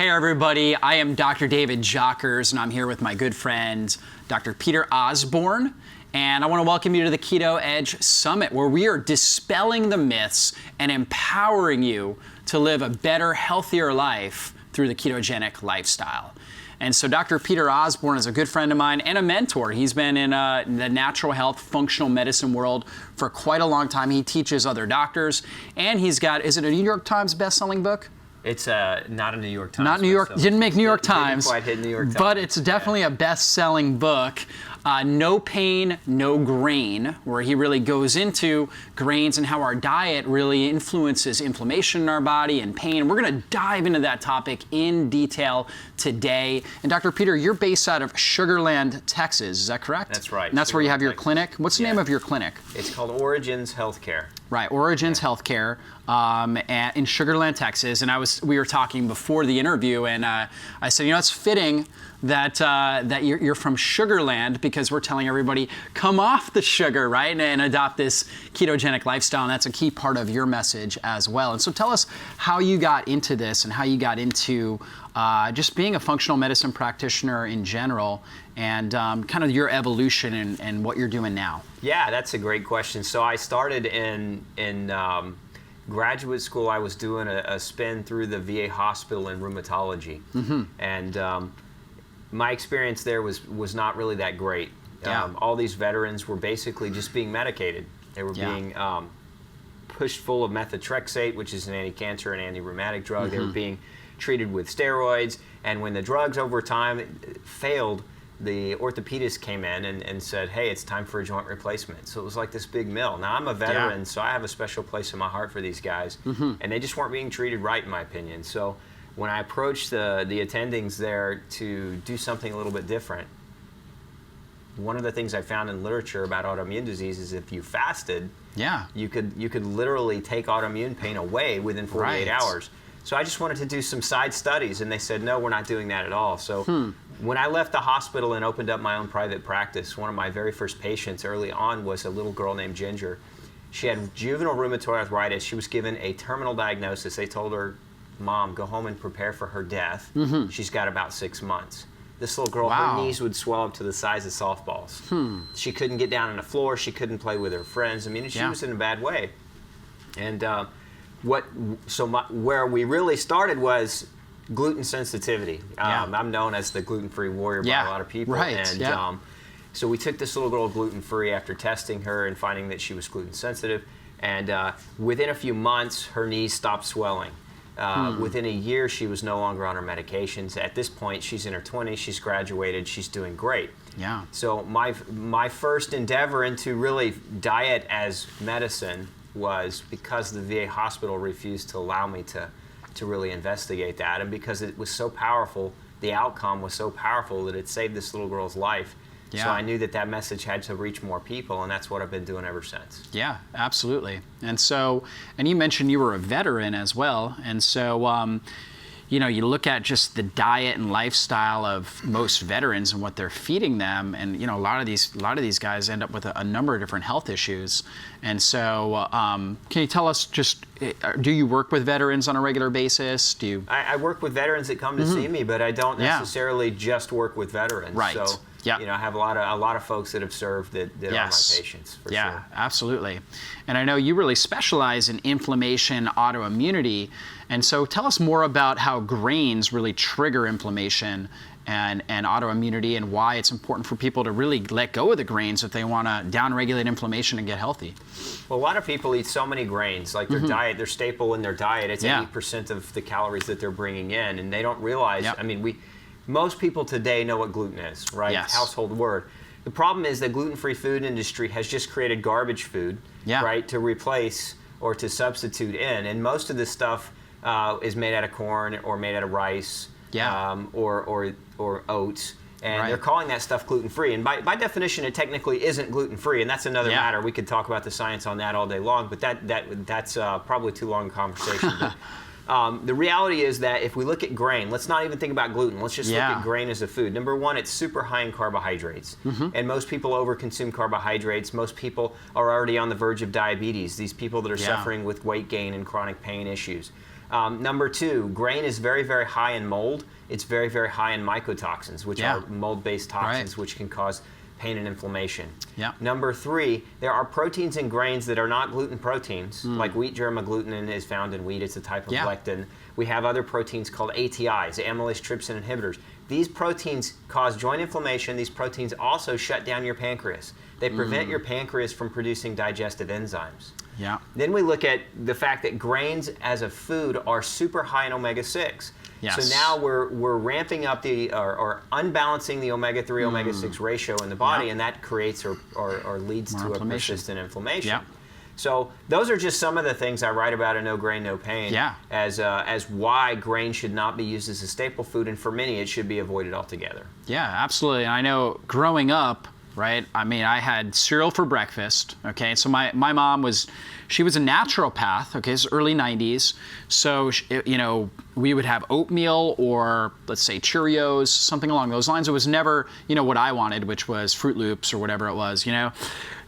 Hey everybody, I am Dr. David Jockers, and I'm here with my good friend, Dr. Peter Osborne. And I want to welcome you to the Keto Edge Summit, where we are dispelling the myths and empowering you to live a better, healthier life through the ketogenic lifestyle. And so Dr. Peter Osborne is a good friend of mine and a mentor. He's been in the natural health, functional medicine world for quite a long time. He teaches other doctors, and he's got, is it a New York Times best-selling book? It's not a New York Times. Not New York, didn't make New York Times. Didn't quite hit New York Times. But it's definitely a best-selling book. No Pain, No Grain, where he really goes into grains and how our diet really influences inflammation in our body and pain. We're going to dive into that topic in detail today. And Dr. Peter, you're based out of Sugar Land, Texas. Is that correct? That's right. And that's where you have your clinic. What's the name of your clinic? It's called Origins Healthcare. Right, Origins Healthcare in Sugar Land, Texas. And we were talking before the interview, and I said, you know, it's fitting that you're from Sugar Land, because we're telling everybody, come off the sugar, right, and adopt this ketogenic lifestyle. And that's a key part of your message as well. And so tell us how you got into this and how you got into just being a functional medicine practitioner in general, and kind of your evolution and what you're doing now. Yeah, that's a great question. So I started in graduate school. I was doing a spin through the VA hospital in rheumatology, and my experience there was not really that great. All these veterans were basically just being medicated. They were being pushed full of methotrexate, which is an anti-cancer and anti-rheumatic drug. They were being treated with steroids, and when the drugs over time failed, the orthopedist came in and said, hey, it's time for a joint replacement. So it was like this big mill. Now, I'm a veteran, so I have a special place in my heart for these guys, and they just weren't being treated right, in my opinion. So when I approached the attendings there to do something a little bit different, one of the things I found in literature about autoimmune disease is if you fasted, you could literally take autoimmune pain away within 48 hours. So I just wanted to do some side studies, and they said, no, we're not doing that at all. So when I left the hospital and opened up my own private practice, one of my very first patients early on was a little girl named Ginger. She had juvenile rheumatoid arthritis. She was given a terminal diagnosis. They told her, Mom, go home and prepare for her death. She's got about 6 months. This little girl, her knees would swell up to the size of softballs. She couldn't get down on the floor. She couldn't play with her friends. I mean, she was in a bad way. And where we really started was gluten sensitivity. I'm known as the gluten-free warrior by a lot of people. So we took this little girl gluten-free after testing her and finding that she was gluten sensitive. And within a few months, her knees stopped swelling. Within a year, she was no longer on her medications. At this point, she's in her 20s, she's graduated, she's doing great. So my first endeavor into really diet as medicine was because the VA hospital refused to allow me to really investigate that, and because it was so powerful, the outcome was so powerful that it saved this little girl's life. So I knew that message had to reach more people, and that's what I've been doing ever since. Yeah, absolutely. And so, and you mentioned you were a veteran as well, and so, you know, you look at just the diet and lifestyle of most veterans and what they're feeding them, and you know, a lot of these guys end up with a number of different health issues. And so, can you tell us just, do you work with veterans on a regular basis? Do you? I work with veterans that come to see me, but I don't necessarily just work with veterans. So, you know, I have a lot of folks that have served that are my patients, for sure. Absolutely. And I know you really specialize in inflammation, autoimmunity. And so tell us more about how grains really trigger inflammation and autoimmunity, and why it's important for people to really let go of the grains if they want to downregulate inflammation and get healthy. Well, a lot of people eat so many grains, like their diet, their staple in their diet, it's 80% of the calories that they're bringing in, and they don't realize, I mean, most people today know what gluten is, right? Household word. The problem is the gluten-free food industry has just created garbage food, right, to replace or to substitute in. And most of this stuff is made out of corn or made out of rice or oats. And they're calling that stuff gluten-free. And by definition, it technically isn't gluten-free. And that's another matter. We could talk about the science on that all day long, but that's probably too long a conversation. But, the reality is that if we look at grain, let's not even think about gluten. Let's just look at grain as a food. Number one, it's super high in carbohydrates. And most people overconsume carbohydrates. Most people are already on the verge of diabetes. These people that are suffering with weight gain and chronic pain issues. Number 2, grain is very, very high in mold. It's very, very high in mycotoxins, which are mold-based toxins, which can cause pain and inflammation. Number 3, there are proteins in grains that are not gluten proteins, like wheat germ agglutinin is found in wheat. It's a type of lectin. We have other proteins called ATIs, amylase trypsin inhibitors. These proteins cause joint inflammation. These proteins also shut down your pancreas. They prevent your pancreas from producing digestive enzymes. Then we look at the fact that grains as a food are super high in omega-6. So now we're ramping up or unbalancing the omega-3, omega-6 ratio in the body, and that creates or leads to a persistent inflammation. So those are just some of the things I write about in No Grain, No Pain as why grain should not be used as a staple food, and for many it should be avoided altogether. Yeah, absolutely. And I know growing up, right, I mean, I had cereal for breakfast, okay? So my mom she was a naturopath, okay, it's early 90s. So, you know, we would have oatmeal or, let's say, Cheerios, something along those lines. It was never, you know, what I wanted, which was Fruit Loops or whatever it was, you know.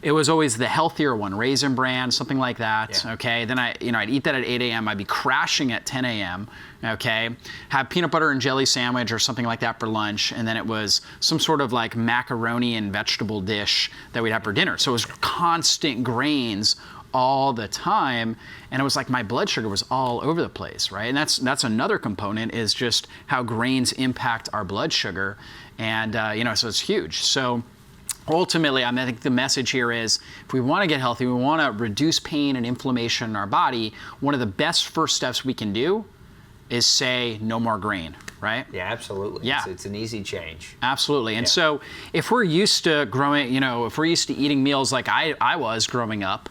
It was always the healthier one, Raisin Bran, something like that, okay? Then I'd eat that at 8 a.m. I'd be crashing at 10 a.m., okay? Have peanut butter and jelly sandwich or something like that for lunch, and then it was some sort of like macaroni and vegetable dish that we'd have for dinner. So it was constant grains all the time, and it was like my blood sugar was all over the place, right? And that's another component, is just how grains impact our blood sugar, and you know, so it's huge. So ultimately, I think the message here is, if we want to get healthy, we want to reduce pain and inflammation in our body, one of the best first steps we can do is say no more grain, right? Yeah, absolutely. Yeah. It's an easy change. Absolutely. And so if we're used to growing, you know, if we're used to eating meals like I was growing up,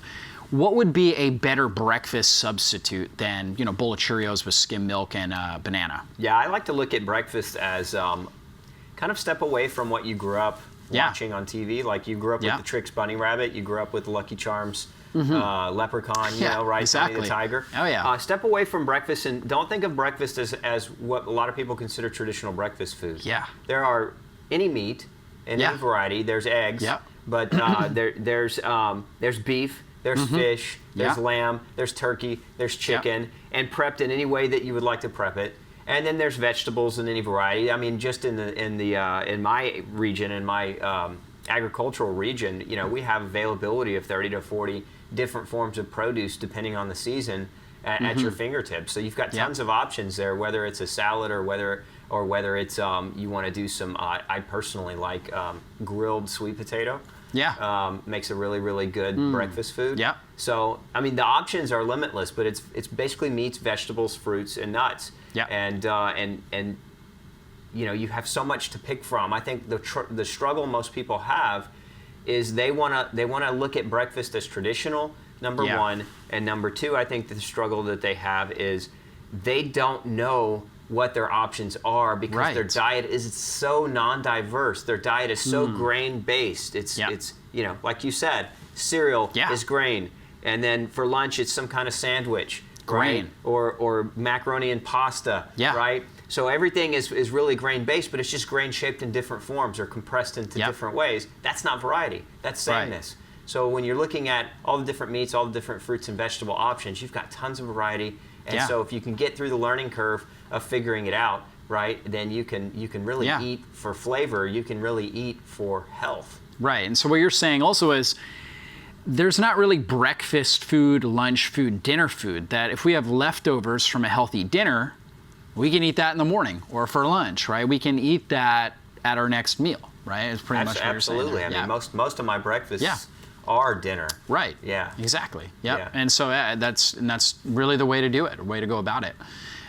what would be a better breakfast substitute than, you know, bowl of Cheerios with skim milk and banana? Yeah, I like to look at breakfast as kind of step away from what you grew up watching on TV. Like you grew up with the Trix Bunny Rabbit, you grew up with the Lucky Charms Leprechaun, you know, right? Exactly. Sonny the Tiger. Oh, yeah. Step away from breakfast and don't think of breakfast as what a lot of people consider traditional breakfast food. Yeah. There are any meat and any variety. There's eggs, but there's beef. There's fish, there's lamb, there's turkey, there's chicken, and prepped in any way that you would like to prep it. And then there's vegetables in any variety. I mean, just in my region, in my agricultural region, you know, we have availability of 30 to 40 different forms of produce depending on the season at your fingertips. So you've got tons of options there, whether it's a salad or whether it's you want to do some. I personally like grilled sweet potato. Makes a really, really good breakfast food. So, I mean, the options are limitless, but it's basically meats, vegetables, fruits, and nuts. And you know, you have so much to pick from. I think the struggle most people have is they wanna look at breakfast as traditional, number one, and number two, I think the struggle that they have is they don't know what their options are because their diet is so non-diverse. Their diet is so grain-based. It's you know, like you said, cereal is grain, and then for lunch it's some kind of sandwich, grain, or macaroni and pasta, right? So everything is really grain-based, but it's just grain shaped in different forms or compressed into different ways. That's not variety. That's sameness. So when you're looking at all the different meats, all the different fruits and vegetable options, you've got tons of variety. And so if you can get through the learning curve of figuring it out, right, then you can really eat for flavor. You can really eat for health. Right. And so what you're saying also is there's not really breakfast food, lunch food, dinner food, that if we have leftovers from a healthy dinner, we can eat that in the morning or for lunch, right? We can eat that at our next meal, right? It's pretty much what you're saying. Absolutely. I mean, most of my breakfasts are dinner. Right. Yeah. Exactly. Yep. Yeah. And so that's really the way to do it, a way to go about it.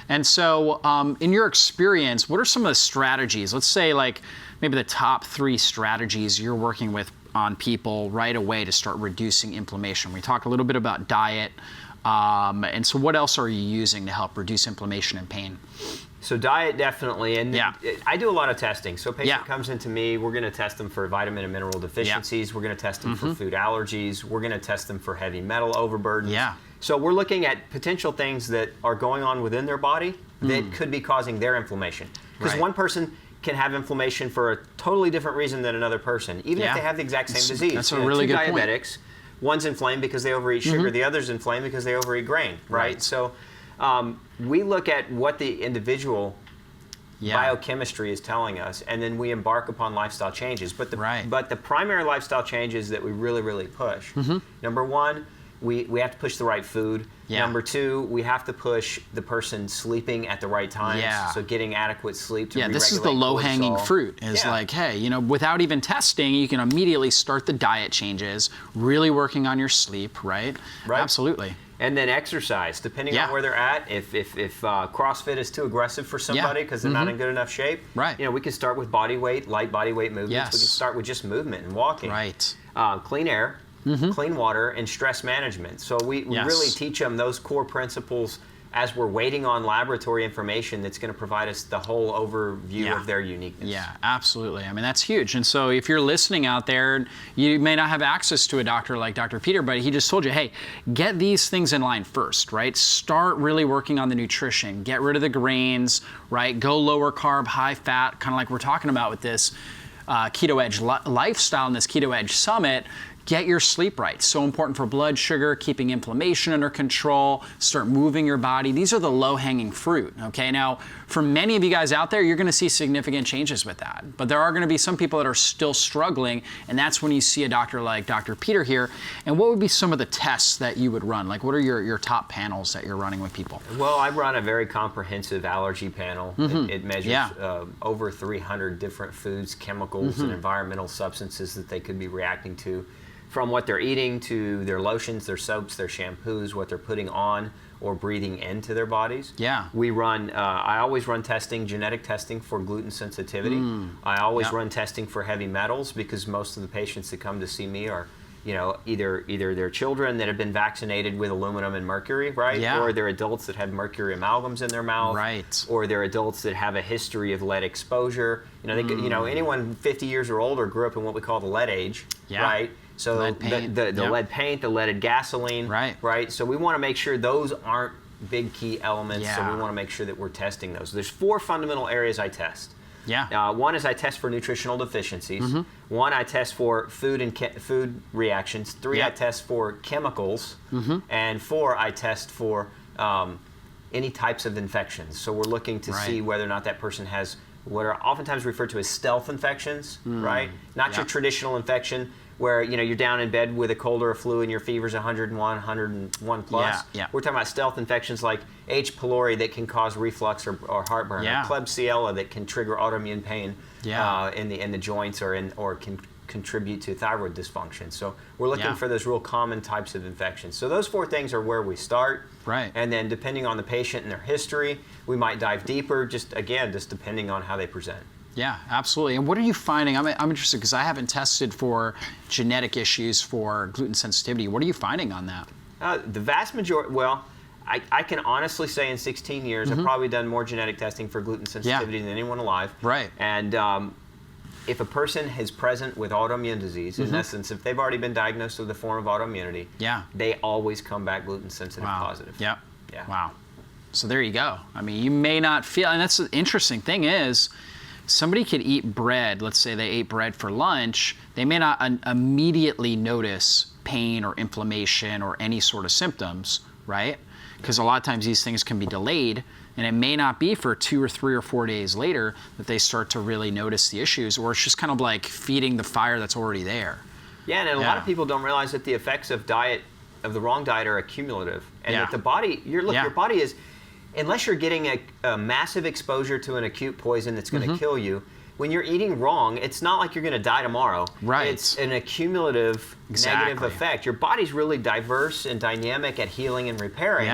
And so in your experience, what are some of the strategies? Let's say like maybe the top 3 strategies you're working with on people right away to start reducing inflammation. We talked a little bit about diet. And so what else are you using to help reduce inflammation and pain? So diet, definitely. And I do a lot of testing. So a patient comes into me, we're going to test them for vitamin and mineral deficiencies. We're going to test them for food allergies. We're going to test them for heavy metal overburden. So we're looking at potential things that are going on within their body that could be causing their inflammation. Because one person can have inflammation for a totally different reason than another person, even if they have the exact same disease. That's a really good point. Two diabetics, one's inflamed because they overeat sugar, the other's inflamed because they overeat grain, right? So We look at what the individual biochemistry is telling us, and then we embark upon lifestyle changes. But the primary lifestyle changes that we really push. Number one, we have to push the right food. Number two, we have to push the person sleeping at the right times. So getting adequate sleep to this is the low-hanging fruit. Is like, hey, you know, without even testing, you can immediately start the diet changes, really working on your sleep, right? Absolutely. And then exercise, depending on where they're at. If CrossFit is too aggressive for somebody because they're not in good enough shape, you know, we can start with body weight, light body weight movements. We can start with just movement and walking. Clean air, clean water, and stress management. So we really teach them those core principles as we're waiting on laboratory information that's going to provide us the whole overview of their uniqueness. Yeah, absolutely. I mean, that's huge. And so if you're listening out there, you may not have access to a doctor like Dr. Peter, but he just told you, hey, get these things in line first, right? Start really working on the nutrition. Get rid of the grains, right? Go lower carb, high fat, kind of like we're talking about with this Keto Edge lifestyle and this Keto Edge Summit. Get your sleep right. So important for blood sugar, keeping inflammation under control, start moving your body. These are the low-hanging fruit, okay? Now, for many of you guys out there, you're gonna see significant changes with that. But there are gonna be some people that are still struggling, and that's when you see a doctor like Dr. Peter here. And what would be some of the tests that you would run? Like, what are your top panels that you're running with people? Well, I run a very comprehensive allergy panel. It measures over 300 different foods, chemicals, and environmental substances that they could be reacting to, from what they're eating to their lotions, their soaps, their shampoos, what they're putting on or breathing into their bodies. We run, I always run testing, genetic testing for gluten sensitivity. I always run testing for heavy metals because most of the patients that come to see me are, you know, either their children that have been vaccinated with aluminum and mercury, or they're adults that have mercury amalgams in their mouth, or they're adults that have a history of lead exposure. You know, you know, anyone 50 years or older grew up in what we call the lead age, right? So lead the lead paint, the leaded gasoline, right? So we want to make sure those aren't big key elements. So we want to make sure that we're testing those. There's 4 fundamental areas I test. One is I test for nutritional deficiencies. One, I test for food and food reactions. 3, I test for chemicals. And 4, I test for any types of infections. So we're looking to see whether or not that person has what are oftentimes referred to as stealth infections, right? Not your traditional infection where, you know, you're down in bed with a cold or a flu and your fever's 101, 101 plus. We're talking about stealth infections like H. pylori that can cause reflux or heartburn, or Klebsiella that can trigger autoimmune pain in the joints or can contribute to thyroid dysfunction. So we're looking for those real common types of infections. So those 4 things are where we start. And then depending on the patient and their history, we might dive deeper, just depending on how they present. Yeah, absolutely. And what are you finding? I'm interested because I haven't tested for genetic issues for gluten sensitivity. What are you finding on that? The vast majority, well, I can honestly say in 16 years, I've probably done more genetic testing for gluten sensitivity than anyone alive. And if a person is present with autoimmune disease, in essence, if they've already been diagnosed with a form of autoimmunity, they always come back gluten sensitive positive. Wow. So there you go. I mean, you may not feel, and that's the interesting thing is, somebody could eat bread, let's say they ate bread for lunch, they may not immediately notice pain or inflammation or any sort of symptoms, right? Because a lot of times these things can be delayed, and it may not be for 2 or 3 or 4 days later that they start to really notice the issues, or it's just kind of like feeding the fire that's already there. And a lot of people don't realize that the effects of the wrong diet are accumulative, and that the body, your body is, unless you're getting a massive exposure to an acute poison that's going to kill you, when you're eating wrong, it's not like you're going to die tomorrow. It's an accumulative negative effect. Your body's really diverse and dynamic at healing and repairing.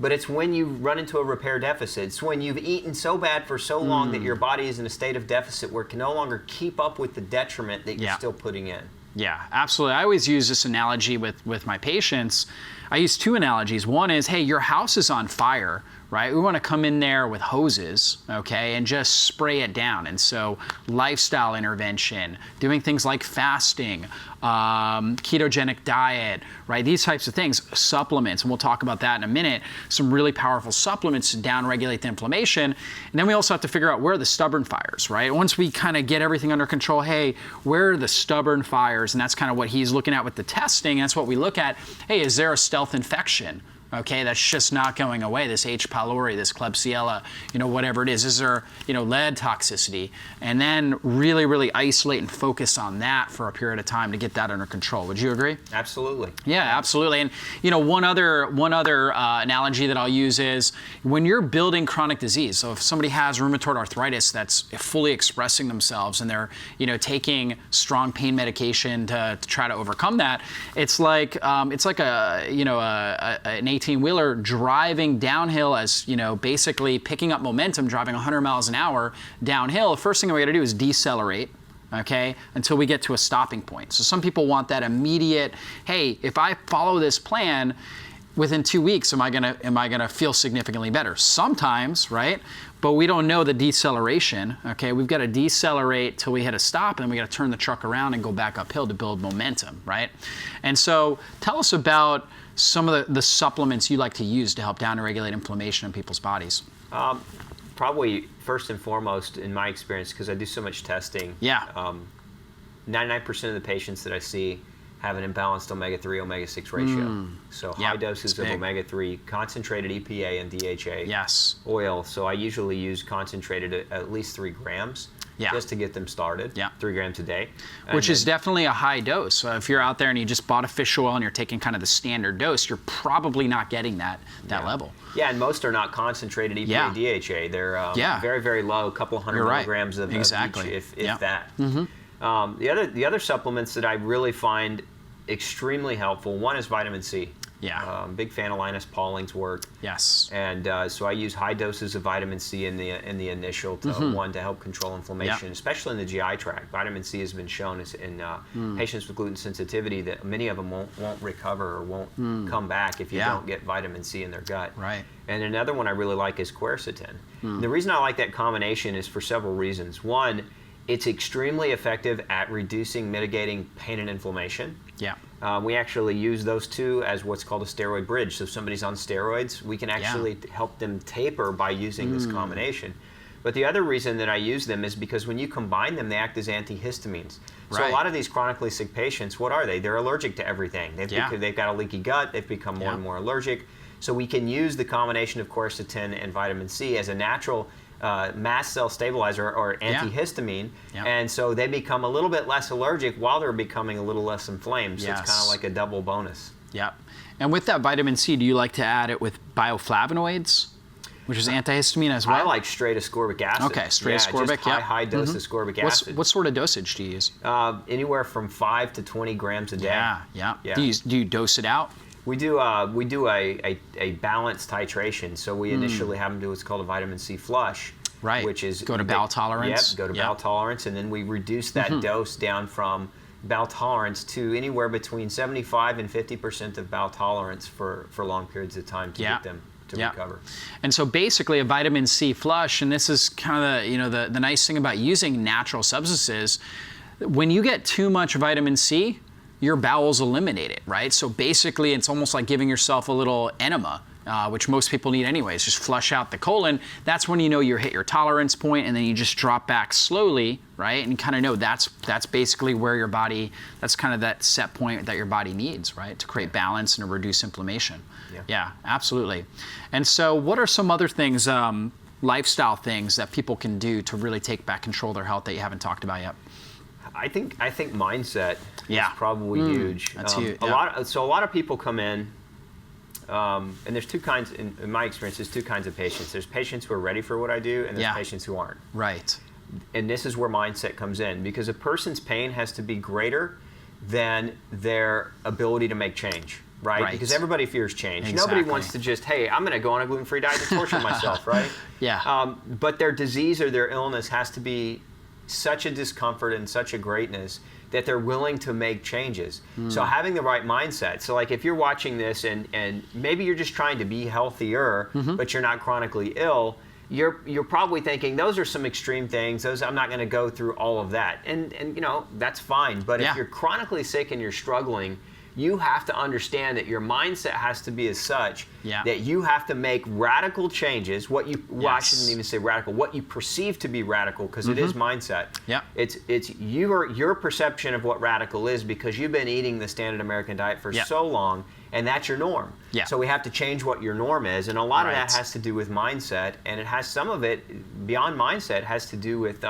But it's when you run into a repair deficit. It's when you've eaten so bad for so long that your body is in a state of deficit where it can no longer keep up with the detriment that you're still putting in. Yeah, absolutely. I always use this analogy with my patients. I use 2 analogies. One is, hey, your house is on fire, right? We want to come in there with hoses, okay, and just spray it down. And so lifestyle intervention, doing things like fasting, ketogenic diet, right? These types of things, supplements, and we'll talk about that in a minute, some really powerful supplements to downregulate the inflammation. And then we also have to figure out where are the stubborn fires, right? Once we kind of get everything under control, hey, where are the stubborn fires? And that's kind of what he's looking at with the testing. That's what we look at. Hey, is there a stealth infection? Okay, that's just not going away. This H. pylori, this Klebsiella, whatever it is there, lead toxicity? And then really, really isolate and focus on that for a period of time to get that under control. Would you agree? Absolutely. Yeah, absolutely. And one other analogy that I'll use is when you're building chronic disease. So if somebody has rheumatoid arthritis that's fully expressing themselves and they're taking strong pain medication to try to overcome that, it's like an 18-wheeler driving downhill as basically picking up momentum, driving 100 miles an hour downhill. The first thing we got to do is decelerate. Okay, until we get to a stopping point. So some people want that immediate, hey, if I follow this plan, within 2 weeks, am I gonna feel significantly better? Sometimes, right? But we don't know the deceleration. Okay, we've got to decelerate till we hit a stop, and then we got to turn the truck around and go back uphill to build momentum, right? And so, tell us about some of the supplements you like to use to help downregulate inflammation in people's bodies. Probably first and foremost, in my experience, because I do so much testing. Yeah. 99% of the patients that I see have an imbalanced omega-3, omega-6 ratio. So high doses of omega-3, concentrated EPA and DHA oil. So I usually use concentrated at least 3 grams just to get them started. 3 grams a day. Which is definitely a high dose. So if you're out there and you just bought a fish oil and you're taking kind of the standard dose, you're probably not getting that level. Yeah, and most are not concentrated EPA, DHA. They're very, very low, a couple hundred milligrams of each, if that. The other supplements that I really find extremely helpful, one is vitamin C. Big fan of Linus Pauling's work. And so I use high doses of vitamin C in the initial one to help control inflammation, especially in the GI tract. Vitamin C has been shown in patients with gluten sensitivity that many of them won't recover or won't come back if you don't get vitamin C in their gut. And another one I really like is quercetin. The reason I like that combination is for several reasons. One, it's extremely effective at reducing, mitigating pain and inflammation. We actually use those two as what's called a steroid bridge. So if somebody's on steroids, we can actually help them taper by using this combination. But the other reason that I use them is because when you combine them, they act as antihistamines. So a lot of these chronically sick patients, what are they? They're allergic to everything. They've got a leaky gut. They've become more and more allergic. So we can use the combination of quercetin and vitamin C as a natural mast cell stabilizer or antihistamine, and so they become a little bit less allergic while they're becoming a little less inflamed. So it's kind of like a double bonus. And with that vitamin C, do you like to add it with bioflavonoids, which is antihistamine as well? I like straight ascorbic acid. Okay, straight ascorbic. Just high dose ascorbic acid. What sort of dosage do you use? Anywhere from 5 to 20 grams a day. Do you dose it out? We do a balanced titration. So we initially have them do what's called a vitamin C flush, which is go to bowel tolerance. Go to bowel tolerance, and then we reduce that dose down from bowel tolerance to anywhere between 75 and 50% of bowel tolerance for long periods of time to get them to recover. And so basically a vitamin C flush, and this is kind of the nice thing about using natural substances, when you get too much vitamin C, your bowels eliminate it, right? So basically it's almost like giving yourself a little enema, which most people need anyways. Just flush out the colon. That's when you know you hit your tolerance point, and then you just drop back slowly, right? And you kind of know that's basically where your body, that's kind of that set point that your body needs, right? To create balance and to reduce inflammation. Yeah, absolutely. And so what are some other things, lifestyle things that people can do to really take back control of their health that you haven't talked about yet? I think mindset is probably huge. That's huge. A lot of people come in, and there's two kinds. In my experience, there's two kinds of patients. There's patients who are ready for what I do, and there's patients who aren't. And this is where mindset comes in, because a person's pain has to be greater than their ability to make change. Right? Because everybody fears change. Nobody wants to just, hey, I'm going to go on a gluten-free diet to torture myself, right? But their disease or their illness has to be such a discomfort and such a greatness that they're willing to make changes. So having the right mindset. So like if you're watching this and maybe you're just trying to be healthier, but you're not chronically ill, you're probably thinking those are some extreme things. I'm not going to go through all of that. And that's fine. But if you're chronically sick and you're struggling, you have to understand that your mindset has to be as such that you have to make radical changes. Well, I shouldn't even say radical. What you perceive to be radical, because it is mindset. Yeah. It's your perception of what radical is, because you've been eating the standard American diet for so long, and that's your norm. Yeah. So we have to change what your norm is, and a lot of that has to do with mindset, and it has some of it beyond mindset has to do with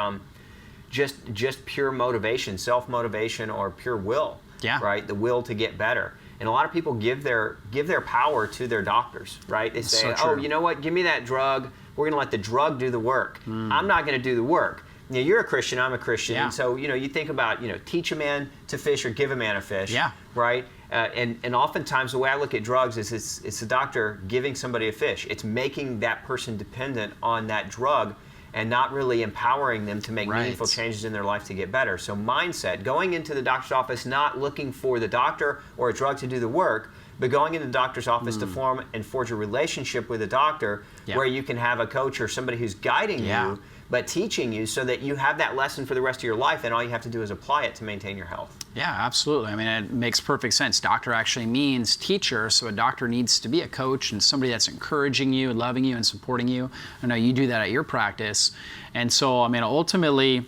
just pure motivation, self-motivation, or pure will. Yeah. Right? The will to get better. And a lot of people give their power to their doctors, right? They say, oh, you know what? Give me that drug. We're going to let the drug do the work. I'm not going to do the work. You know, you're a Christian, I'm a Christian. And so, you think about, teach a man to fish or give a man a fish. Yeah. Right? And oftentimes the way I look at drugs is it's the doctor giving somebody a fish. It's making that person dependent on that drug and not really empowering them to make meaningful changes in their life to get better. So mindset, going into the doctor's office, not looking for the doctor or a drug to do the work, but going into the doctor's office to form and forge a relationship with a doctor where you can have a coach or somebody who's guiding you, but teaching you so that you have that lesson for the rest of your life, and all you have to do is apply it to maintain your health. Yeah, absolutely. I mean, it makes perfect sense. Doctor actually means teacher, so a doctor needs to be a coach and somebody that's encouraging you, loving you, and supporting you. I know you do that at your practice. And so, I mean, ultimately,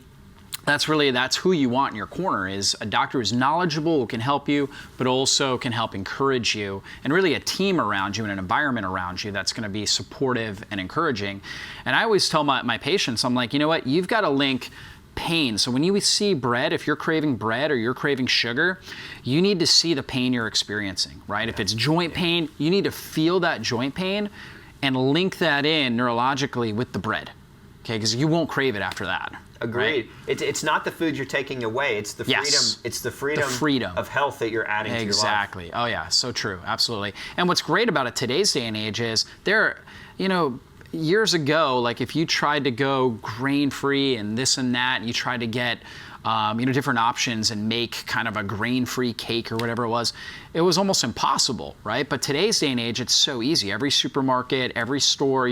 that's who you want in your corner, is a doctor who's knowledgeable, who can help you, but also can help encourage you, and really a team around you and an environment around you that's going to be supportive and encouraging. And I always tell my patients, I'm like, you know what, you've got to link pain. So when you see bread, if you're craving bread or you're craving sugar, you need to see the pain you're experiencing, right? If it's joint pain, you need to feel that joint pain and link that in neurologically with the bread, okay? Because you won't crave it after that. Agreed. Right? It's not the food you're taking away. It's the freedom. It's the freedom of health that you're adding to your life. Exactly. Oh yeah, so true. Absolutely. And what's great about it today's day and age is years ago, like if you tried to go grain-free and this and that, and you tried to get different options and make kind of a grain-free cake or whatever it was almost impossible, right? But today's day and age, it's so easy. Every supermarket, every store,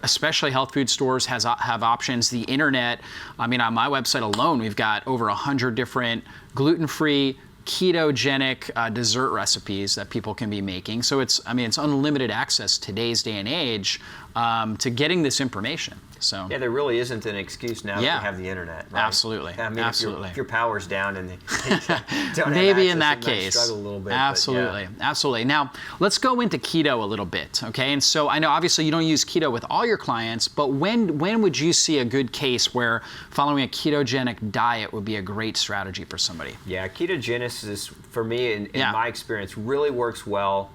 especially health food stores have options. The internet, I mean, on my website alone, we've got over 100 different gluten-free, ketogenic dessert recipes that people can be making. So it's unlimited access today's day and age to getting this information. So yeah, there really isn't an excuse now that we have the internet. Right? Absolutely. I mean, absolutely. If your power's down and don't maybe have in that access, case, struggle a little bit. Absolutely, absolutely. Now let's go into keto a little bit, okay? And so I know obviously you don't use keto with all your clients, but when would you see a good case where following a ketogenic diet would be a great strategy for somebody? Yeah, ketogenesis for me, in my experience, really works well.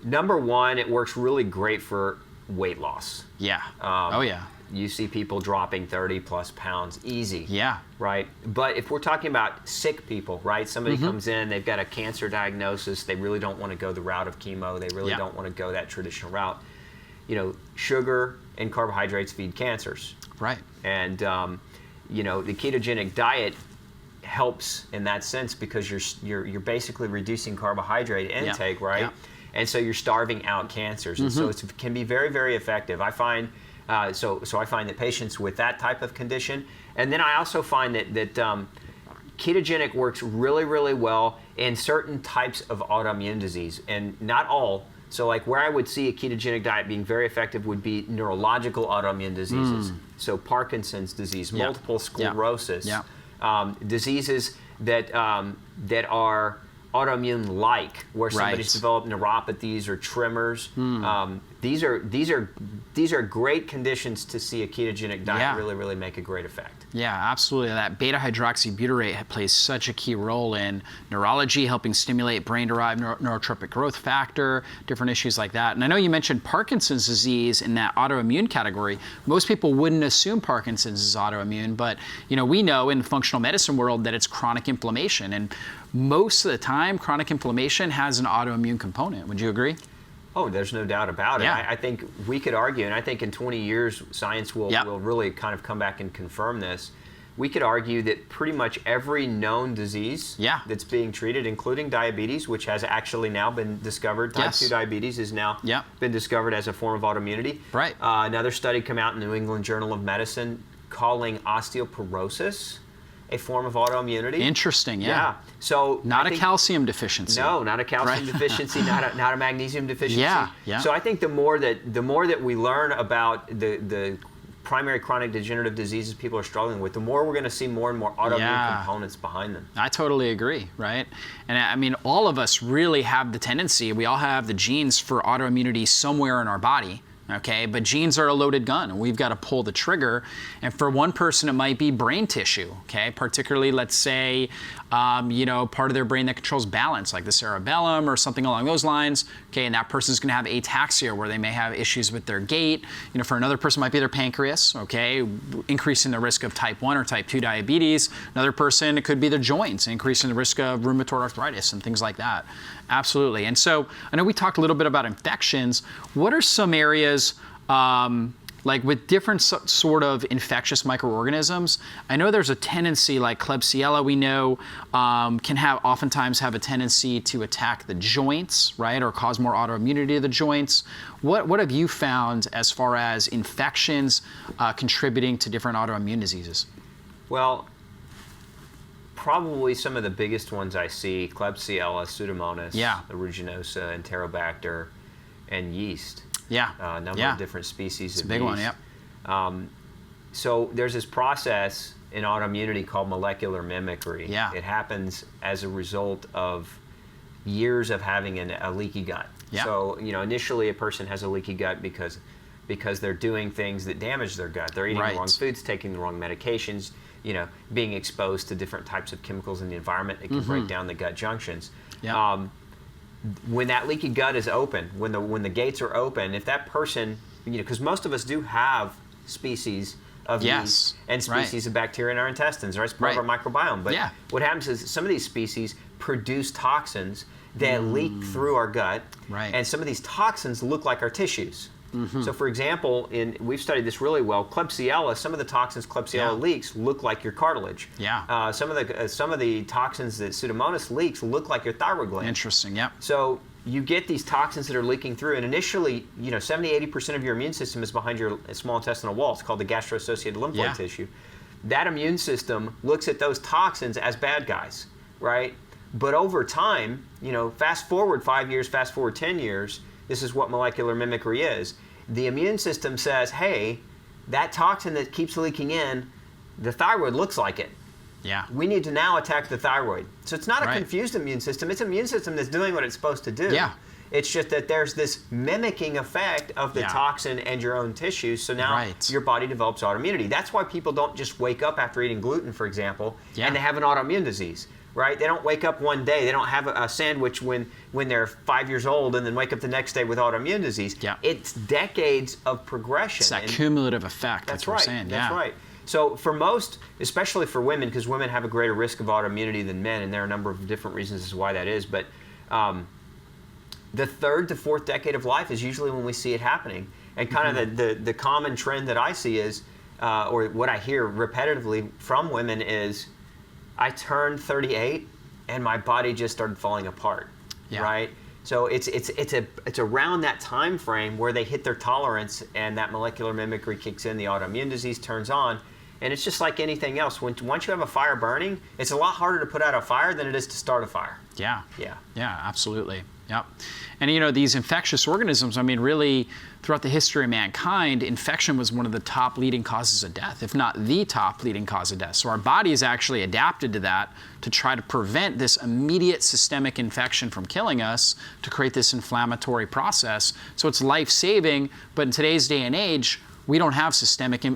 Number one, it works really great for weight loss. Yeah. You see people dropping 30 plus pounds easy. Yeah. Right. But if we're talking about sick people, right? Somebody comes in, they've got a cancer diagnosis, they really don't want to go the route of chemo, they really don't want to go that traditional route. Sugar and carbohydrates feed cancers. Right. And the ketogenic diet helps in that sense because you're basically reducing carbohydrate intake, right? Yeah. And so you're starving out cancers, and so it can be very, very effective. I find so I find that patients with that type of condition, and then I also find that ketogenic works really, really well in certain types of autoimmune disease, and not all. So like where I would see a ketogenic diet being very effective would be neurological autoimmune diseases. So Parkinson's disease, multiple sclerosis, diseases that are autoimmune-like, where somebody's developed neuropathies or tremors. These are great conditions to see a ketogenic diet really, really make a great effect. Yeah, absolutely. That beta-hydroxybutyrate plays such a key role in neurology, helping stimulate brain-derived neurotropic growth factor, different issues like that. And I know you mentioned Parkinson's disease in that autoimmune category. Most people wouldn't assume Parkinson's is autoimmune, but we know in the functional medicine world that it's chronic inflammation. And most of the time, chronic inflammation has an autoimmune component. Would you agree? Oh, there's no doubt about it. I think we could argue, and I think in 20 years, science will really kind of come back and confirm this. We could argue that pretty much every known disease that's being treated, including diabetes, which has actually now been discovered, type 2 diabetes has now been discovered as a form of autoimmunity. Right. Another study came out in the New England Journal of Medicine calling osteoporosis a form of autoimmunity. Interesting, yeah. So not a calcium deficiency. No, not a calcium deficiency, not a magnesium deficiency. Yeah. So I think the more that we learn about the primary chronic degenerative diseases people are struggling with, the more we're going to see more and more autoimmune components behind them. I totally agree, right? And I mean, all of us really have the tendency, we all have the genes for autoimmunity somewhere in our body. Okay, but genes are a loaded gun, and we've got to pull the trigger. And for one person, it might be brain tissue. Okay, particularly, let's say, part of their brain that controls balance, like the cerebellum or something along those lines. Okay, and that person's going to have ataxia, where they may have issues with their gait. For another person, it might be their pancreas. Okay, increasing the risk of type 1 or type 2 diabetes. Another person, it could be their joints, increasing the risk of rheumatoid arthritis and things like that. Absolutely. And so I know we talked a little bit about infections. What are some areas, like with different sort of infectious microorganisms? I know there's a tendency, like Klebsiella, we know can oftentimes have a tendency to attack the joints, right, or cause more autoimmunity to the joints. What have you found as far as infections contributing to different autoimmune diseases? Well, probably some of the biggest ones I see: Klebsiella, Pseudomonas, aeruginosa, Enterobacter, and yeast. A number of different species of yeast. It's a big one, So there's this process in autoimmunity called molecular mimicry. It happens as a result of years of having a leaky gut. So initially a person has a leaky gut because they're doing things that damage their gut. They're eating the wrong foods, taking the wrong medications, being exposed to different types of chemicals in the environment that can break down the gut junctions. When that leaky gut is open, when the gates are open, if that person, because most of us do have species of yeast and species of bacteria in our intestines, right? It's part of our microbiome. But what happens is some of these species produce toxins that leak through our gut, and some of these toxins look like our tissues. So, for example, we've studied this really well. Klebsiella, some of the toxins Klebsiella leaks look like your cartilage. Some of the toxins that Pseudomonas leaks look like your thyroid gland. Interesting. So you get these toxins that are leaking through, and initially, 70-80% of your immune system is behind your small intestinal wall. It's called the gastro-associated lymphoid tissue. That immune system looks at those toxins as bad guys, right? But over time, fast forward 5 years, fast forward 10 years. This is what molecular mimicry is. The immune system says, hey, that toxin that keeps leaking in, the thyroid looks like it. We need to now attack the thyroid. So it's not a confused immune system. It's an immune system that's doing what it's supposed to do. It's just that there's this mimicking effect of the toxin and your own tissues. So now your body develops autoimmunity. That's why people don't just wake up after eating gluten, for example, and they have an autoimmune disease. Right? They don't wake up one day. They don't have a sandwich when they're 5 years old and then wake up the next day with autoimmune disease. It's decades of progression. It's that cumulative effect. That's what we're saying. That's right. So for most, especially for women, because women have a greater risk of autoimmunity than men, and there are a number of different reasons as to why that is, but the third to fourth decade of life is usually when we see it happening. And kind of the common trend that I see is, or what I hear repetitively from women is, I turned 38 and my body just started falling apart, right? So it's around that time frame where they hit their tolerance and that molecular mimicry kicks in, the autoimmune disease turns on, and it's just like anything else. Once you have a fire burning, it's a lot harder to put out a fire than it is to start a fire. Yeah, absolutely. And these infectious organisms, I mean, really throughout the history of mankind, infection was one of the top leading causes of death, if not the top leading cause of death. So our body is actually adapted to that to try to prevent this immediate systemic infection from killing us, to create this inflammatory process. So it's life-saving, but in today's day and age, we don't have systemic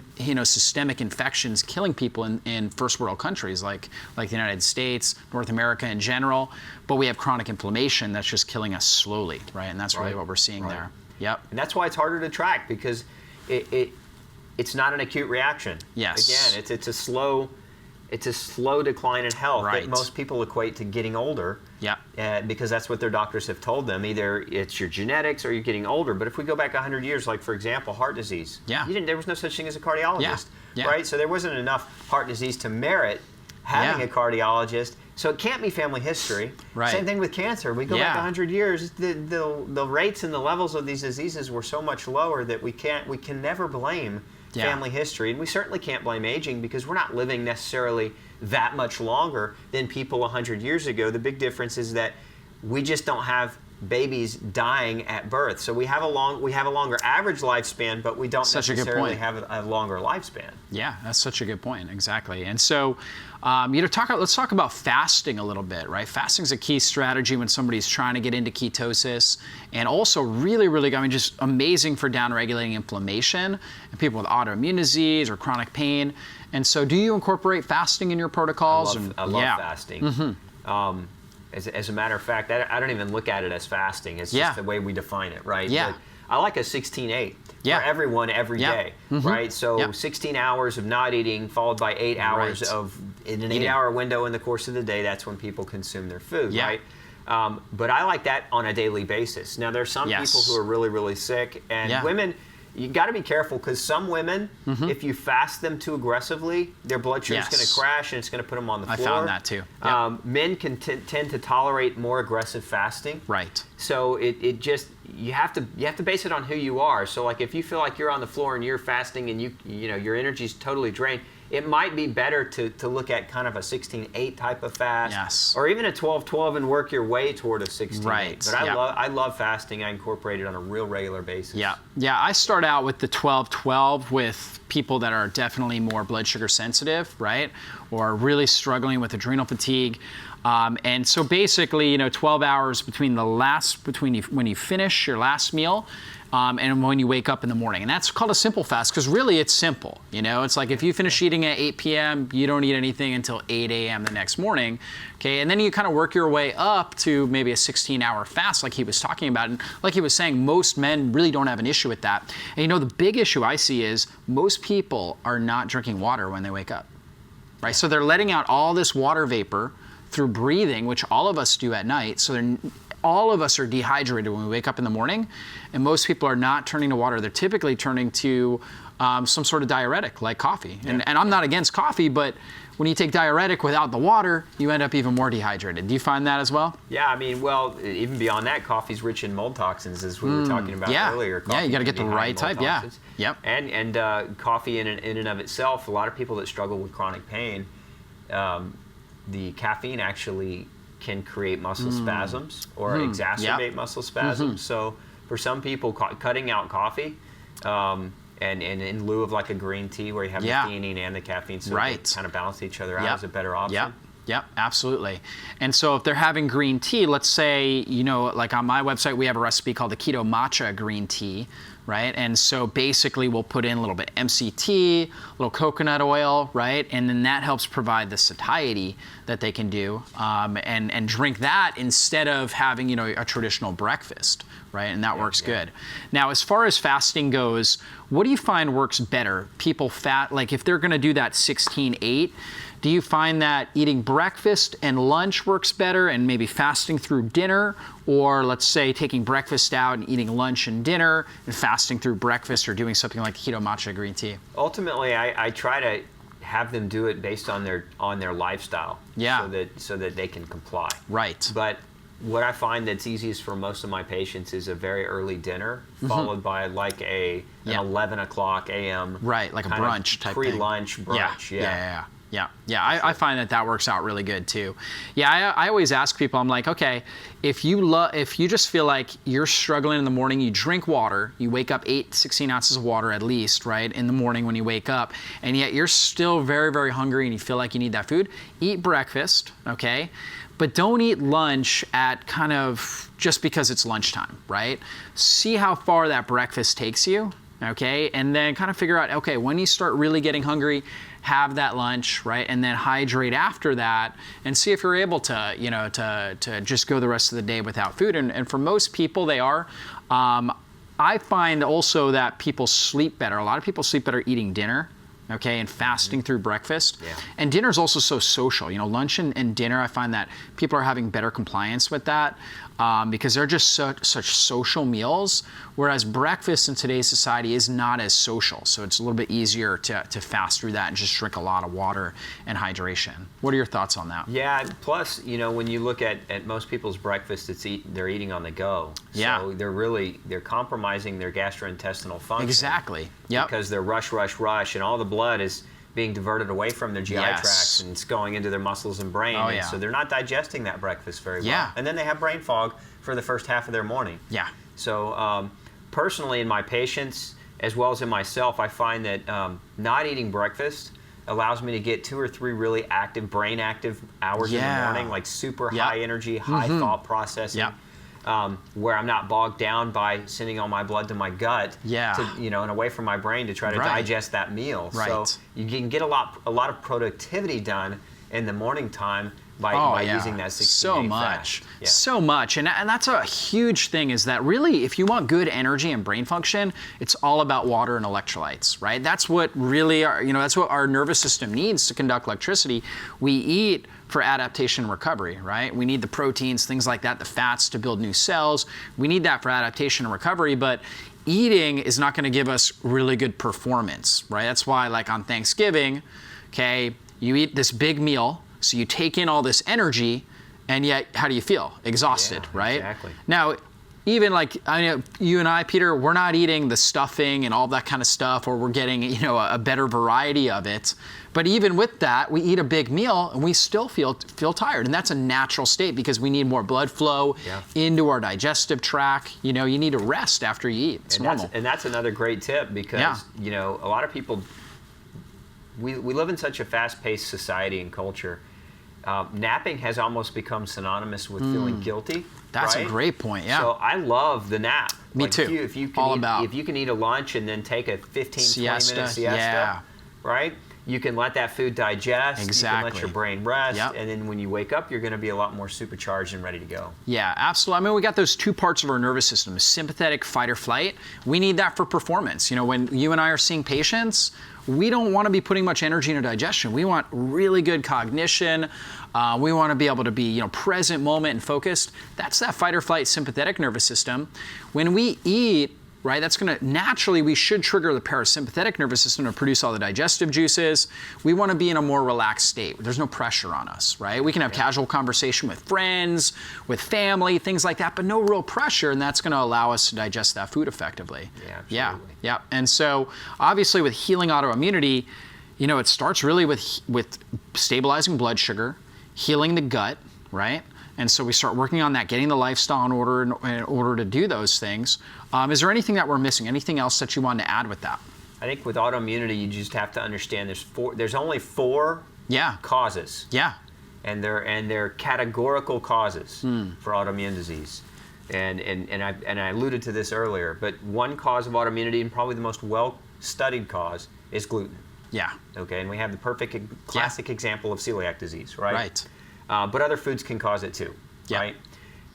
infections killing people in first world countries like the United States, North America in general, but we have chronic inflammation that's just killing us slowly, right? And that's really what we're seeing there. And that's why it's harder to track, because it's not an acute reaction. Again, it's a slow decline in health that most people equate to getting older. Because that's what their doctors have told them. Either it's your genetics or you're getting older. But if we go back 100 years, like for example, heart disease. There was no such thing as a cardiologist, right? So there wasn't enough heart disease to merit having a cardiologist. So it can't be family history. Same thing with cancer. We go back 100 years, the rates and the levels of these diseases were so much lower that we can never blame family history. And we certainly can't blame aging because we're not living necessarily that much longer than people 100 years ago. The big difference is that we just don't have babies dying at birth. So we have a longer average lifespan, but we don't necessarily have a longer lifespan. Yeah, that's such a good point. Exactly. And so, let's talk about fasting a little bit, right? Fasting is a key strategy when somebody's trying to get into ketosis, and also really, just amazing for downregulating inflammation and people with autoimmune disease or chronic pain. And so, do you incorporate fasting in your protocols? I love fasting. As a matter of fact, I don't even look at it as fasting. It's just the way we define it, right? Yeah. But I like a 16-8 for everyone every day, Mm-hmm. right? So 16 hours of not eating followed by 8 hours of, in an 8-hour window in the course of the day, that's when people consume their food, right? But I like that on a daily basis. Now, there's some people who are really sick, and women, you got to be careful because some women, if you fast them too aggressively, their blood sugar is going to crash and it's going to put them on the floor. I found that too. Men can tend to tolerate more aggressive fasting. Right. So it just you have to base it on who you are. So like if you feel like you're on the floor and you're fasting and you know your energy's totally drained, it might be better to look at kind of a 16-8 type of fast, or even a 12-12 and work your way toward a 16-8. Right. But I love fasting. I incorporate it on a real regular basis. Yeah. I start out with the 12-12 with people that are definitely more blood sugar sensitive, right, or really struggling with adrenal fatigue. And so basically, 12 hours between when you finish your last meal and when you wake up in the morning. And that's called a simple fast because really it's simple. It's like if you finish eating at 8 p.m., you don't eat anything until 8 a.m. the next morning. Okay, and then you kind of work your way up to maybe a 16-hour fast like he was talking about. And like he was saying, most men really don't have an issue with that. And the big issue I see is most people are not drinking water when they wake up. Right? So they're letting out all this water vapor through breathing, which all of us do at night. So all of us are dehydrated when we wake up in the morning, and most people are not turning to water. They're typically turning to some sort of diuretic like coffee. And I'm not against coffee, but when you take diuretic without the water, you end up even more dehydrated. Do you find that as well? Yeah, I mean, well, even beyond that, coffee's rich in mold toxins, as we were talking about earlier. Coffee you got to get the right type. Toxins. Yep. And coffee in and of itself, a lot of people that struggle with chronic pain, the caffeine actually can create muscle spasms or exacerbate muscle spasms. So for some people, cutting out coffee and in lieu of like a green tea where you have the theanine and the caffeine, so they kind of balance each other out, is a better option. Yep, absolutely. And so if they're having green tea, let's say, like on my website, we have a recipe called the Keto Matcha Green Tea, right? And so basically we'll put in a little bit MCT, a little coconut oil, right? And then that helps provide the satiety that they can do and drink that instead of having, a traditional breakfast, right? And that works good. Now, as far as fasting goes, what do you find works better? People like if they're gonna do that 16-8, do you find that eating breakfast and lunch works better and maybe fasting through dinner? Or let's say taking breakfast out and eating lunch and dinner and fasting through breakfast or doing something like Keto Matcha Green Tea? Ultimately, I try to have them do it based on their lifestyle so that they can comply. Right. But what I find that's easiest for most of my patients is a very early dinner followed by like an 11 o'clock a.m. Right, like a brunch type pre-lunch brunch. Yeah. I find that works out really good too. Yeah, I always ask people, I'm like, okay, if you just feel like you're struggling in the morning, you drink water, you wake up 16 ounces of water at least, right, in the morning when you wake up, and yet you're still very, very hungry and you feel like you need that food, eat breakfast, okay? But don't eat lunch at kind of just because it's lunchtime, right? See how far that breakfast takes you, okay? And then kind of figure out, okay, when you start really getting hungry, have that lunch, right? And then hydrate after that and see if you're able to, to just go the rest of the day without food. And for most people, they are. I find also that people sleep better. A lot of people sleep better eating dinner okay, and fasting through breakfast. Yeah. And dinner is also so social. Lunch and dinner, I find that people are having better compliance with that because they're just such social meals, whereas breakfast in today's society is not as social. So it's a little bit easier to fast through that and just drink a lot of water and hydration. What are your thoughts on that? Yeah, plus, when you look at most people's breakfast, they're eating on the go. Yeah. So they're compromising their gastrointestinal function. Exactly. Yep. Because they're rush, and all the blood is being diverted away from their GI Yes. tracts and it's going into their muscles and brain. Oh, and yeah. so they're not digesting that breakfast very well. Yeah. And then they have brain fog for the first half of their morning. Yeah. So personally, in my patients, as well as in myself, I find that not eating breakfast allows me to get 2 or 3 really brain active hours in the morning, like super Yep. high energy, high thought processing. Yep. Where I'm not bogged down by sending all my blood to my gut, Yeah. and away from my brain to try to Right. digest that meal. Right. So you can get a lot of productivity done in the morning time by using that 16-day fast. Yeah. So much, and that's a huge thing. Is that really, if you want good energy and brain function, it's all about water and electrolytes, right? That's what really that's what our nervous system needs to conduct electricity. We eat for adaptation and recovery, right? We need the proteins, things like that, the fats to build new cells. We need that for adaptation and recovery, but eating is not going to give us really good performance, right? That's why, like on Thanksgiving, okay, you eat this big meal, so you take in all this energy, and yet how do you feel? Exhausted, Yeah, right? exactly. Now, even like I know you and I, Peter, we're not eating the stuffing and all that kind of stuff, or we're getting a better variety of it. But even with that, we eat a big meal and we still feel tired, and that's a natural state because we need more blood flow into our digestive tract. You need to rest after you eat. It's normal. That's another great tip because a lot of people. We live in such a fast-paced society and culture. Napping has almost become synonymous with feeling guilty. That's right? a great point, yeah. So I love the nap. Me too. If you can eat a lunch and then take a 15, 20-minute siesta, right? You can let that food digest. Exactly. You can let your brain rest. Yep. And then when you wake up, you're going to be a lot more supercharged and ready to go. Yeah, absolutely. I mean, we got those 2 parts of our nervous system, sympathetic fight or flight. We need that for performance. When you and I are seeing patients, we don't want to be putting much energy into digestion. We want really good cognition. We want to be able to be, present, moment, and focused. That's that fight or flight sympathetic nervous system. When we eat, right, that's going to naturally, we should trigger the parasympathetic nervous system to produce all the digestive juices. We want to be in a more relaxed state. There's no pressure on us, right? We can have casual conversation with friends, with family, things like that, but no real pressure, and that's going to allow us to digest that food effectively. Yeah, absolutely. Yeah. And so, obviously, with healing autoimmunity, it starts really with stabilizing blood sugar, healing the gut, right? And so we start working on that, getting the lifestyle in order to do those things. Is there anything that we're missing? Anything else that you wanted to add with that? I think with autoimmunity, you just have to understand there's only 4 causes. Yeah. And they're categorical causes for autoimmune disease. And I alluded to this earlier, but one cause of autoimmunity, and probably the most well-studied cause, is gluten. Yeah. Okay, and we have the perfect classic example of celiac disease, right? Right. But other foods can cause it too, right?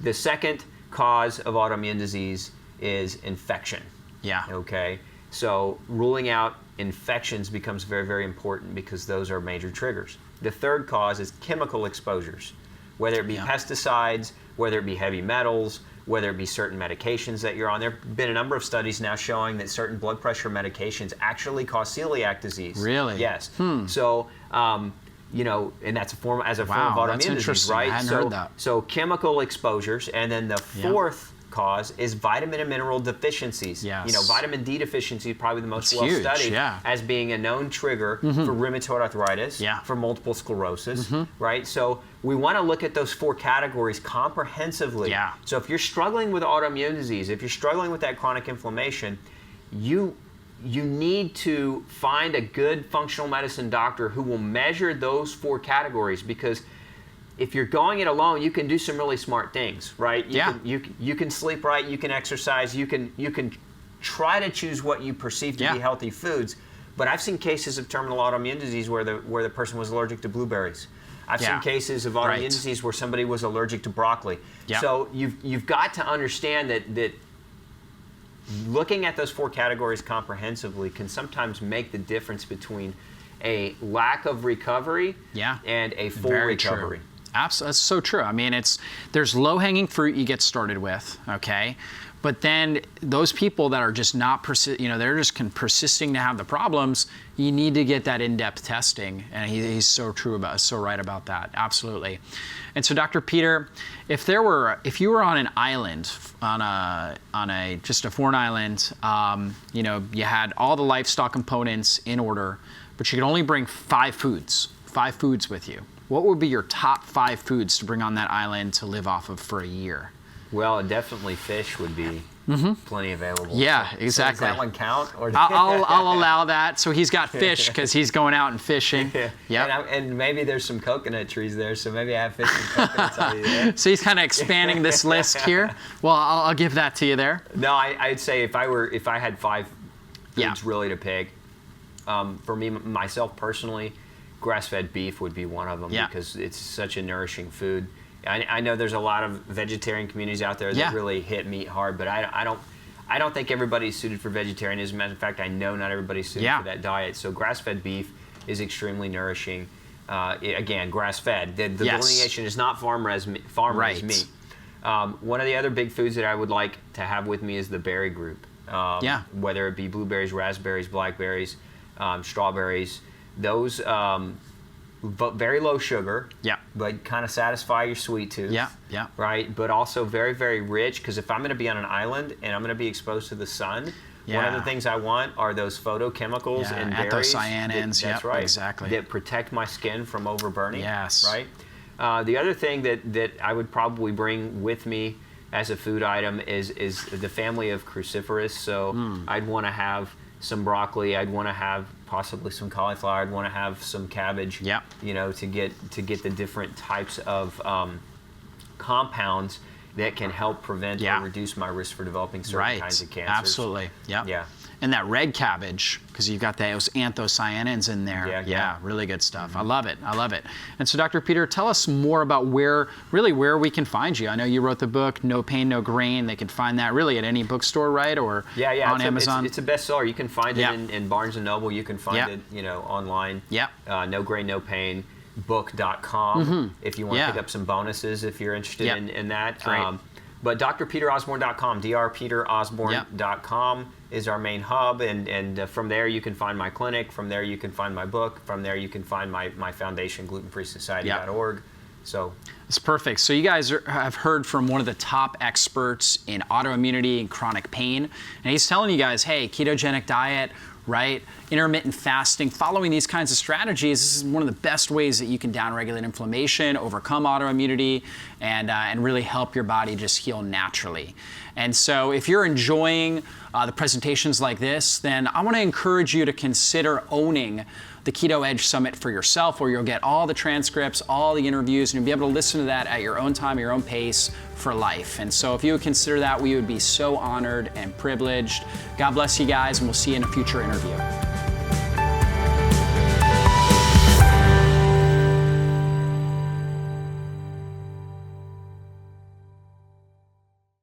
The second cause of autoimmune disease is infection. Yeah. Okay, so ruling out infections becomes very, very important because those are major triggers. The third cause is chemical exposures, whether it be pesticides, whether it be heavy metals, whether it be certain medications that you're on. There have been a number of studies now showing that certain blood pressure medications actually cause celiac disease. Really? Yes. So, and that's a form of autoimmune disease, right? I hadn't heard that. So chemical exposures, and then the fourth cause is vitamin and mineral deficiencies. Yes. Vitamin D deficiency is probably the most It's well-studied huge, as being a known trigger for rheumatoid arthritis, for multiple sclerosis, right? So we want to look at those 4 categories comprehensively. Yeah. So if you're struggling with autoimmune disease, if you're struggling with that chronic inflammation, you need to find a good functional medicine doctor who will measure those 4 categories, because if you're going it alone, you can do some really smart things, right? You can sleep right, you can exercise, you can try to choose what you perceive to be healthy foods. But I've seen cases of terminal autoimmune disease where the person was allergic to blueberries. I've seen cases of autoimmune disease where somebody was allergic to broccoli. So you've got to understand that looking at those 4 categories comprehensively can sometimes make the difference between a lack of recovery and a full recovery. True. Absolutely, that's so true. I mean, there's low-hanging fruit you get started with, okay? But then those people that are just not they're just persisting to have the problems, you need to get that in-depth testing. And he's so right about that. Absolutely. And so, Dr. Peter, if you were on an island, just a foreign island, you had all the lifestyle components in order, but you could only bring 5 foods with you. What would be your top 5 foods to bring on that island to live off of for a year? Well, definitely fish would be plenty available. Yeah, exactly. So does that one count? Or I'll allow that. So he's got fish because he's going out and fishing. Yeah. And maybe there's some coconut trees there, so maybe I have fish and coconuts already there. So he's kind of expanding this list here. Well, I'll give that to you there. No, I'd say if I had 5 foods really to pick, for me, myself personally, grass-fed beef would be one of them because it's such a nourishing food. I know there's a lot of vegetarian communities out there that really hit meat hard, but I don't think everybody's suited for vegetarianism. As a matter of fact, I know not everybody's suited for that diet. So grass-fed beef is extremely nourishing. Again, grass-fed. The delineation is not farm-raised meat. One of the other big foods that I would like to have with me is the berry group. Whether it be blueberries, raspberries, blackberries, strawberries. Those very low sugar, but kind of satisfy your sweet tooth, right? But also very, very rich, because if I'm going to be on an island and I'm going to be exposed to the sun, one of the things I want are those photochemicals in berries. Anthocyanins, that's right, exactly. That protect my skin from overburning, yes. right? The other thing that I would probably bring with me as a food item is the family of cruciferous. So I'd want to have some broccoli. I'd want to have possibly some cauliflower. I'd want to have some cabbage. To get the different types of compounds that can help prevent or reduce my risk for developing certain kinds of cancers. Absolutely. Yeah. And that red cabbage, because you've got those anthocyanins in there. Really good stuff. I love it. And so, Dr. Peter, tell us more about where we can find you. I know you wrote the book, No Pain, No Grain. They can find that really at any bookstore, right? Or on Amazon? It's a bestseller. You can find it in Barnes & Noble. You can find it, online. No Grain, No Pain. Book.com if you want to pick up some bonuses if you're interested in that. But drpeterosborne.com, drpeterosborne.com is our main hub, and from there you can find my clinic, from there you can find my book, from there you can find my foundation, glutenfreesociety.org. So it's perfect. So you guys have heard from one of the top experts in autoimmunity and chronic pain, and he's telling you guys, hey, ketogenic diet, right? Intermittent fasting, following these kinds of strategies, this is one of the best ways that you can downregulate inflammation, overcome autoimmunity, and really help your body just heal naturally. And so if you're enjoying the presentations like this, then I want to encourage you to consider owning the Keto Edge Summit for yourself, where you'll get all the transcripts, all the interviews, and you'll be able to listen to that at your own time, your own pace for life. And so if you would consider that, we would be so honored and privileged. God bless you guys, and we'll see you in a future interview.